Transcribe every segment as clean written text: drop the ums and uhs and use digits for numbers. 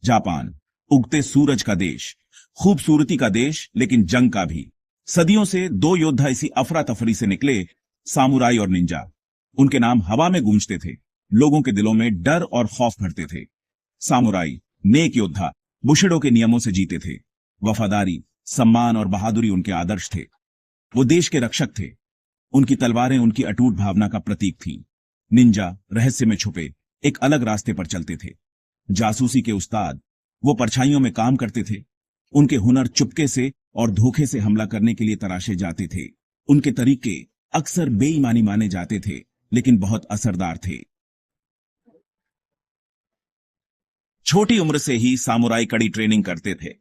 Japan, उगते सूरज का देश, खूबसूरती का देश, लेकिन जंग का भी। सदियों से दो योद्धा इसी अफरा तफरी से निकले, सामुराई और निंजा। उनके नाम हवा में गूंजते थे, लोगों के दिलों में डर और खौफ भरते थे। सामुराई नेक योद्धा, बुशिडो के नियमों से जीते थे। वफादारी, सम्मान और बहादुरी उनके आदर्श थे। वो देश के रक्षक थे। उनकी तलवारें उनकी अटूट भावना का प्रतीक थीं। निंजा रहस्य में छुपे एक अलग रास्ते पर चलते थे। जासूसी के उस्ताद, वो परछाइयों में काम करते थे। उनके हुनर चुपके से और धोखे से हमला करने के लिए तराशे जाते थे। उनके तरीके अक्सर बेईमानी माने जाते थे, लेकिन बहुत असरदार थे। छोटी उम्र से ही सामुराई कड़ी ट्रेनिंग करते थे।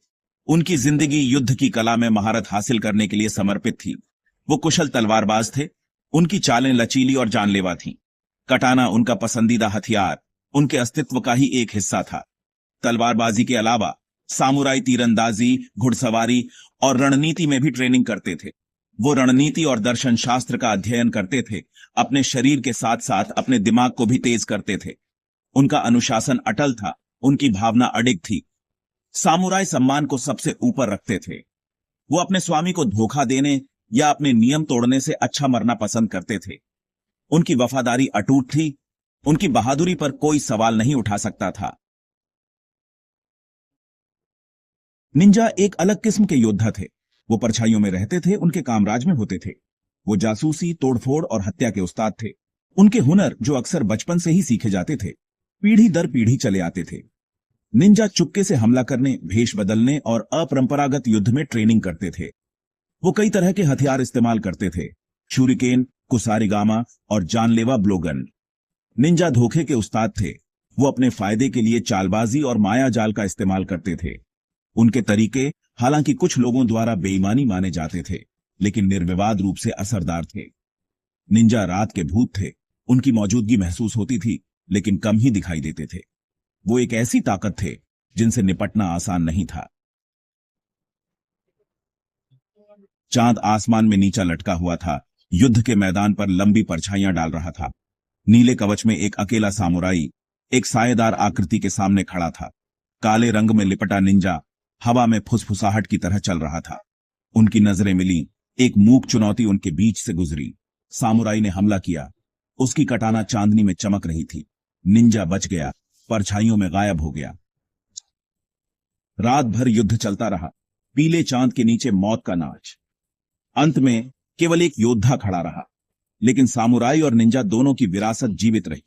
उनकी जिंदगी युद्ध की कला में महारत हासिल करने के लिए समर्पित थी। वो कुशल तलवारबाज थे। उनकी चालें लचीली और जानलेवा थीं। कटाना उनका पसंदीदा हथियार, उनके अस्तित्व का ही एक हिस्सा था। तलवारबाजी के अलावा सामुराई तीरंदाजी, घुड़सवारी और रणनीति में भी ट्रेनिंग करते थे। वो रणनीति और दर्शन शास्त्र का अध्ययन करते थे। अपने शरीर के साथ साथ अपने दिमाग को भी तेज करते थे। उनका अनुशासन अटल था, उनकी भावना अडिग थी। सामुराई सम्मान को सबसे ऊपर रखते थे। वो अपने स्वामी को धोखा देने या अपने नियम तोड़ने से अच्छा मरना पसंद करते थे। उनकी वफादारी अटूट थी। उनकी बहादुरी पर कोई सवाल नहीं उठा सकता था। निंजा एक अलग किस्म के योद्धा थे। वो परछाइयों में रहते थे, उनके कामराज में होते थे। वो जासूसी, तोड़फोड़ और हत्या के उस्ताद थे। उनके हुनर, जो अक्सर बचपन से ही सीखे जाते थे, पीढ़ी दर पीढ़ी चले आते थे। निंजा चुपके से हमला करने, भेष बदलने और अपरंपरागत युद्ध में ट्रेनिंग करते थे। वो कई तरह के हथियार इस्तेमाल करते थे, शूरिकेन, कुसारिगामा और जानलेवा ब्लोगन। निंजा धोखे के उस्ताद थे। वो अपने फायदे के लिए चालबाजी और माया जाल का इस्तेमाल करते थे। उनके तरीके हालांकि कुछ लोगों द्वारा बेईमानी माने जाते थे, लेकिन निर्विवाद रूप से असरदार थे। निंजा रात के भूत थे। उनकी मौजूदगी महसूस होती थी, लेकिन कम ही दिखाई देते थे। वो एक ऐसी ताकत थे जिनसे निपटना आसान नहीं था। चांद आसमान में नीचा लटका हुआ था। युद्ध के मैदान पर लंबी परछाइयां डाल रहा था। नीले कवच में एक अकेला सामुराई एक सायेदार आकृति के सामने खड़ा था। काले रंग में लिपटा निंजा हवा में फुसफुसाहट की तरह चल रहा था। उनकी नजरें मिली। एक मूक चुनौती उनके बीच से गुजरी। सामुराई ने हमला किया। उसकी कटाना चांदनी में चमक रही थी। निंजा बच गया, परछाइयों में गायब हो गया। रात भर युद्ध चलता रहा। पीले चांद के नीचे मौत का नाच। अंत में केवल एक योद्धा खड़ा रहा, लेकिन सामुराई और निंजा दोनों की विरासत जीवित रही।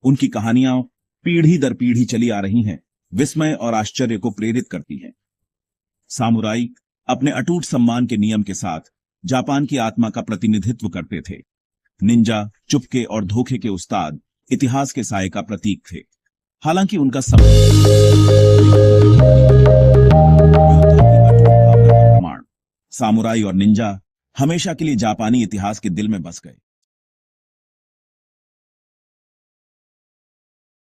उनकी कहानियां पीढ़ी दर पीढ़ी चली आ रही हैं, विस्मय और आश्चर्य को प्रेरित करती हैं। सामुराई अपने अटूट सम्मान के नियम के साथ जापान की आत्मा का प्रतिनिधित्व करते थे। निंजा प्रमाण और धोखे के उस्ताद इतिहास के साये का प्रतीक थे। हालांकि उनका सामुराई और निंजा हमेशा के लिए जापानी इतिहास के दिल में बस गए।